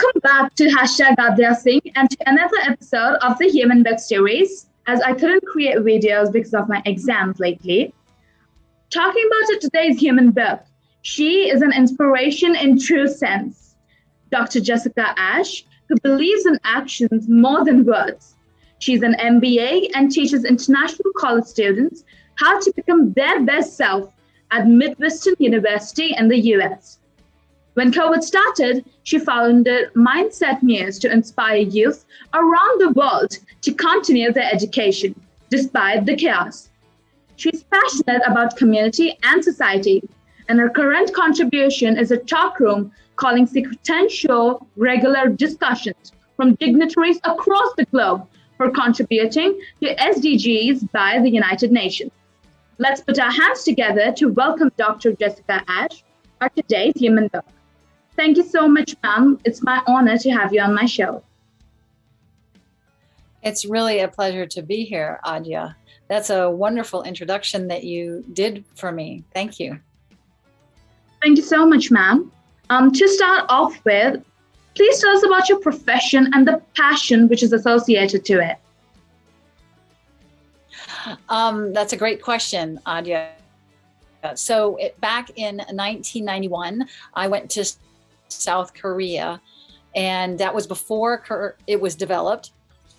Welcome back to #Aadya Singh and to another episode of the Human Book series. As I couldn't create videos because of my exams lately. Talking about it today's human book. She is an inspiration in true sense. Dr. Jessica Ashe, who believes in actions more than words. She's an MBA and teaches international college students how to become their best self at Midwestern University in the US. When COVID started, she founded Mindset Muse to inspire youth around the world to continue their education despite the chaos. She's passionate about community and society, and her current contribution is a talk room calling sequential regular discussions from dignitaries across the globe for contributing to SDGs by the United Nations. Let's put our hands together to welcome Dr. Jessica Ashe, our today's human book. Thank you so much, ma'am. It's my honor to have you on my show. It's really a pleasure to be here, Aadya. That's a wonderful introduction that you did for me. Thank you. Thank you so much, ma'am. To start off with, please tell us about your profession and the passion which is associated to it. That's a great question, Aadya. So back in 1991, I went to South Korea, and that was before it was developed.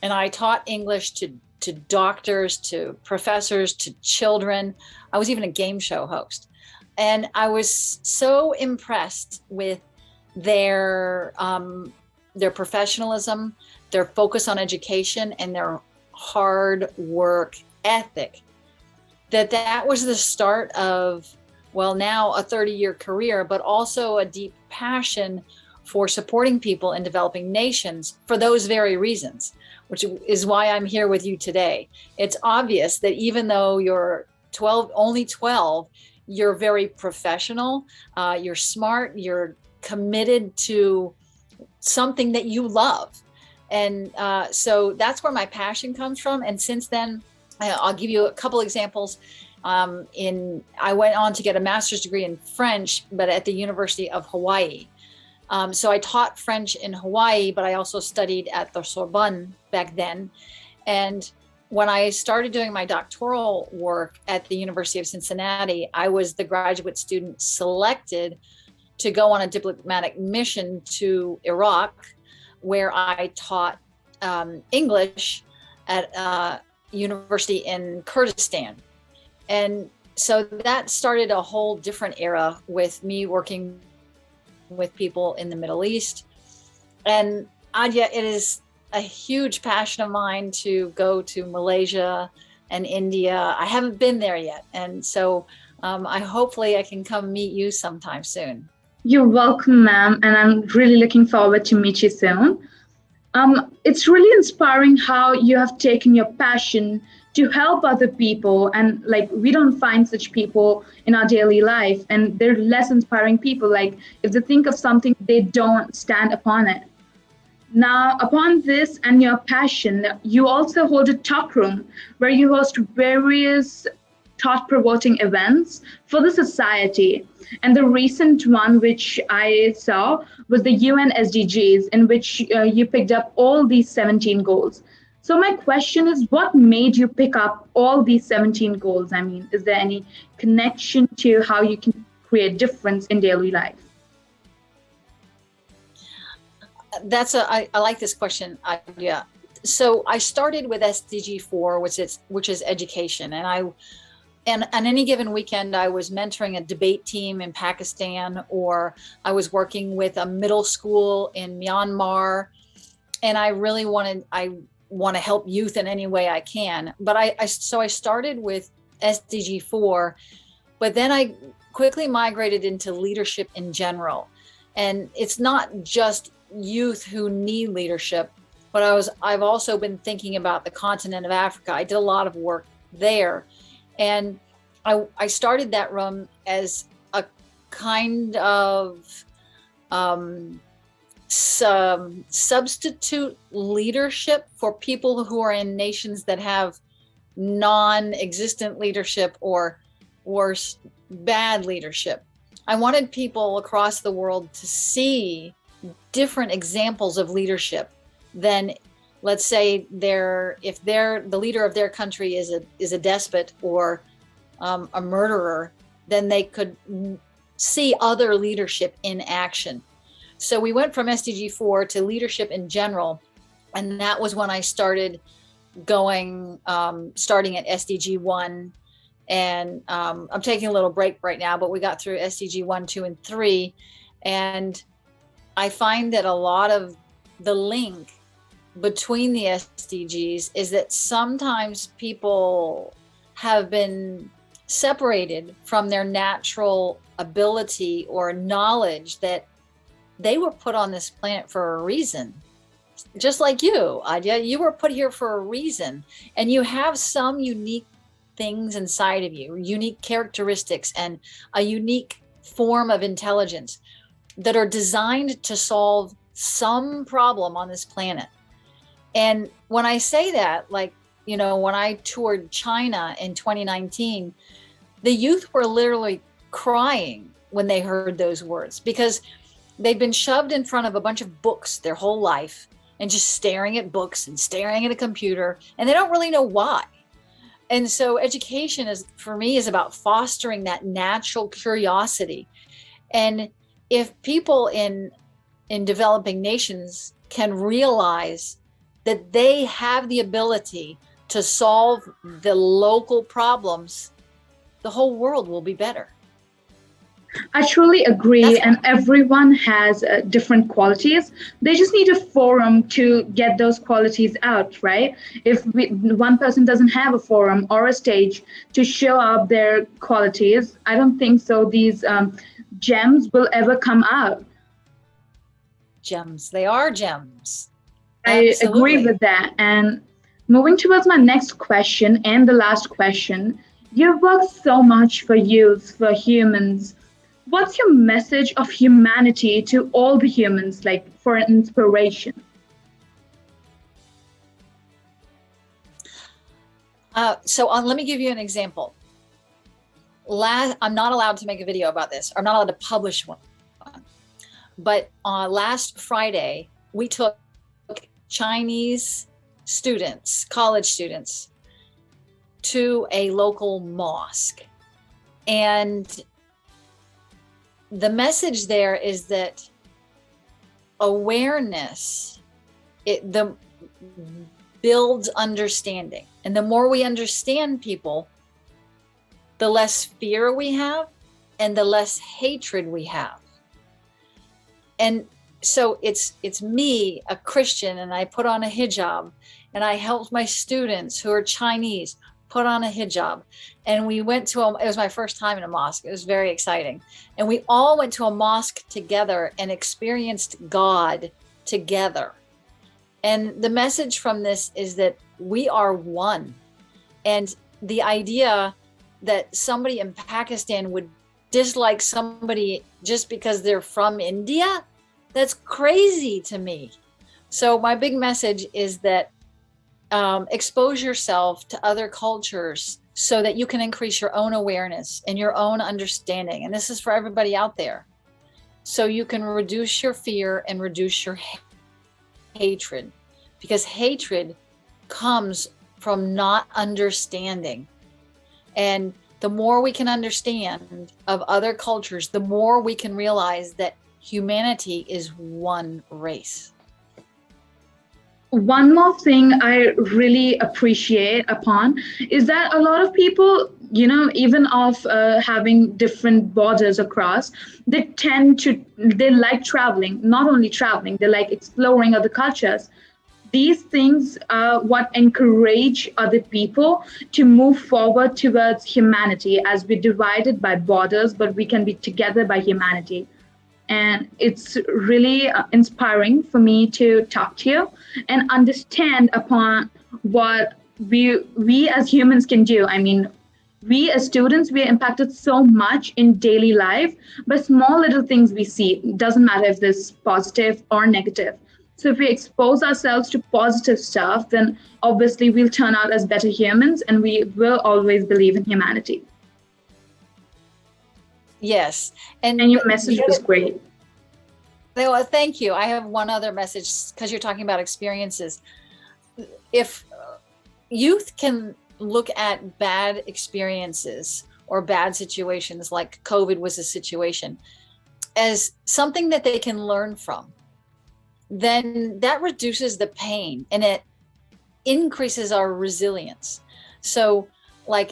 And I taught English to doctors, to professors, to children. I was even a game show host. And I was so impressed with their professionalism, their focus on education, and their hard work ethic, that was the start of, well, now a 30-year career, but also a deep passion for supporting people in developing nations for those very reasons, which is why I'm here with you today. It's obvious that even though you're only 12, you're very professional, you're smart, you're committed to something that you love. And so that's where my passion comes from. And since then, I'll give you a couple examples. I went on to get a master's degree in French, but at the University of Hawaii. So I taught French in Hawaii, but I also studied at the Sorbonne back then. And when I started doing my doctoral work at the University of Cincinnati, I was the graduate student selected to go on a diplomatic mission to Iraq, where I taught English at a university in Kurdistan. And so that started a whole different era with me working with people in the Middle East. And Aadya, it is a huge passion of mine to go to Malaysia and India. I haven't been there yet. And so hopefully I can come meet you sometime soon. You're welcome, ma'am. And I'm really looking forward to meet you soon. It's really inspiring how you have taken your passion to help other people, and we don't find such people in our daily life, and they're less inspiring people. If they think of something, they don't stand upon it. Now, upon this and your passion, you also hold a talk room where you host various thought-provoking events for the society. And the recent one which I saw was the UN SDGs, in which you picked up all these 17 goals. So my question is, what made you pick up all these 17 goals? I mean, is there any connection to how you can create difference in daily life? I like this question, Aadya. So I started with SDG 4, which is education, and on any given weekend, I was mentoring a debate team in Pakistan, or I was working with a middle school in Myanmar, and I really want to help youth in any way I can. But so I started with SDG 4, but then I quickly migrated into leadership in general. And it's not just youth who need leadership, but I've also been thinking about the continent of Africa. I did a lot of work there. And I started that room as a kind of substitute leadership for people who are in nations that have non-existent leadership or worse, bad leadership. I wanted people across the world to see different examples of leadership than, let's say, if the leader of their country is a despot or a murderer, then they could see other leadership in action. So we went from SDG 4 to leadership in general, and that was when I started starting at SDG 1. And I'm taking a little break right now, but we got through SDG 1, 2, and 3. And I find that a lot of the link between the SDGs is that sometimes people have been separated from their natural ability or knowledge that they were put on this planet for a reason. Just like you, Aadya, you were put here for a reason, and you have some unique things inside of you, unique characteristics and a unique form of intelligence that are designed to solve some problem on this planet. And when I say that, like, you know, when I toured China in 2019, the youth were literally crying when they heard those words, because they've been shoved in front of a bunch of books their whole life and just staring at books and staring at a computer, and they don't really know why. And so education for me is about fostering that natural curiosity. And if people in developing nations can realize that they have the ability to solve the local problems, the whole world will be better. I truly agree, and everyone has different qualities. They just need a forum to get those qualities out, right? If one person doesn't have a forum or a stage to show up their qualities, I don't think so these gems will ever come out. Gems, they are gems. I agree with that. And moving towards my next question and the last question, you've worked so much for youth, for humans. What's your message of humanity to all the humans, like for an inspiration? Let me give you an example. I'm not allowed to make a video about this. I'm not allowed to publish one. But last Friday, we took Chinese students, college students, to a local mosque. And the message there is that awareness, builds understanding. And the more we understand people, the less fear we have and the less hatred we have. And so it's me, a Christian, and I put on a hijab, and I helped my students who are Chinese put on a hijab. And we went to it was my first time in a mosque. It was very exciting. And we all went to a mosque together and experienced God together. And the message from this is that we are one. And the idea that somebody in Pakistan would dislike somebody just because they're from India, that's crazy to me. So my big message is that expose yourself to other cultures so that you can increase your own awareness and your own understanding. And this is for everybody out there. So you can reduce your fear and reduce your hatred, because hatred comes from not understanding. And the more we can understand of other cultures, the more we can realize that humanity is one race. One more thing I really appreciate upon is that a lot of people, you know, even of having different borders across, they like traveling, not only traveling, they like exploring other cultures. These things are what encourage other people to move forward towards humanity, as we're divided by borders, but we can be together by humanity. And it's really inspiring for me to talk to you and understand upon what we as humans can do. I mean, we as students, we are impacted so much in daily life by small little things we see. It doesn't matter if it's positive or negative. So if we expose ourselves to positive stuff, then obviously we'll turn out as better humans, and we will always believe in humanity. Yes. And your message was great. Well, thank you. I have one other message because you're talking about experiences. If youth can look at bad experiences or bad situations, like COVID was a situation, as something that they can learn from, then that reduces the pain and it increases our resilience. So,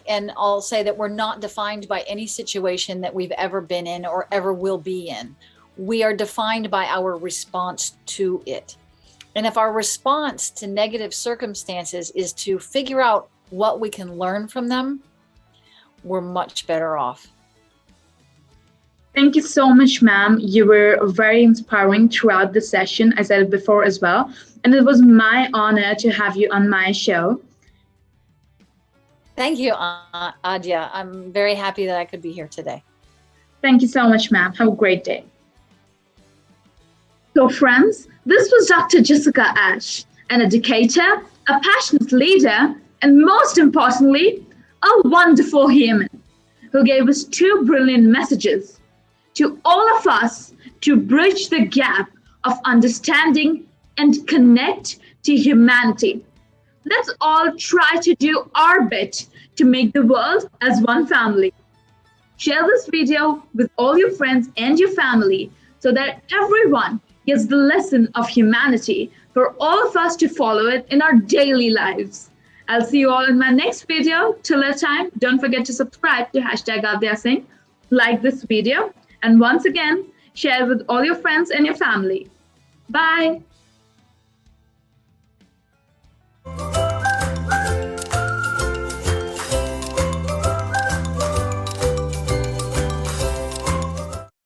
and I'll say that we're not defined by any situation that we've ever been in or ever will be in. We are defined by our response to it. And if our response to negative circumstances is to figure out what we can learn from them, we're much better off. Thank you so much, ma'am. You were very inspiring throughout the session, as I said before as well. And it was my honor to have you on my show. Thank you, Aadya. I'm very happy that I could be here today. Thank you so much, ma'am. Have a great day. So friends, this was Dr. Jessica Ashe, an educator, a passionate leader, and most importantly, a wonderful human who gave us 2 brilliant messages to all of us to bridge the gap of understanding and connect to humanity. Let's all try to do our bit to make the world as one family. Share this video with all your friends and your family so that everyone gets the lesson of humanity for all of us to follow it in our daily lives. I'll see you all in my next video. Till that time, don't forget to subscribe to #Aadya Singh, like this video, and once again, share with all your friends and your family. Bye.